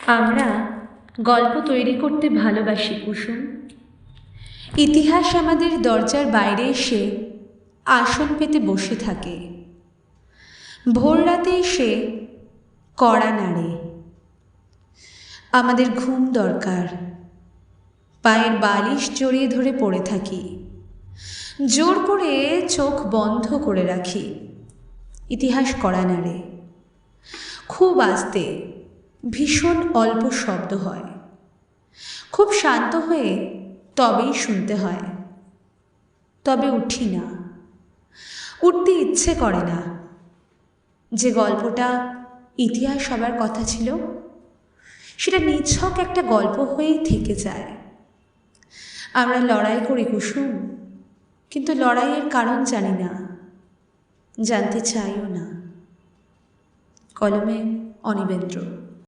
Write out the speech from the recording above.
আমরা গল্প তৈরি করতে ভালোবাসি কুসুম। ইতিহাস আমাদের দরজার বাইরে এসে আসন পেতে বসে থাকে। ভোর রাতে এসে কড়া নাড়ে। আমাদের ঘুম দরকার, পায়ের বালিশ জড়িয়ে ধরে পড়ে থাকি, জোর করে চোখ বন্ধ করে রাখি। ইতিহাস কড়া নাড়ে, খুব আস্তে, ভীষণ অল্প শব্দ হয়, খুব শান্ত হয়ে তবেই শুনতে হয়। তবে উঠি না, উঠতে ইচ্ছে করে না। যে গল্পটা ইতিহাস হবার কথা ছিল সেটা নিছক একটা গল্প হয়েই থেকে যায়। আমরা লড়াই করি কুসুম, কিন্তু লড়াইয়ের কারণ জানি না, জানতে চাইও না। কলমে অনিবেন্দ্র।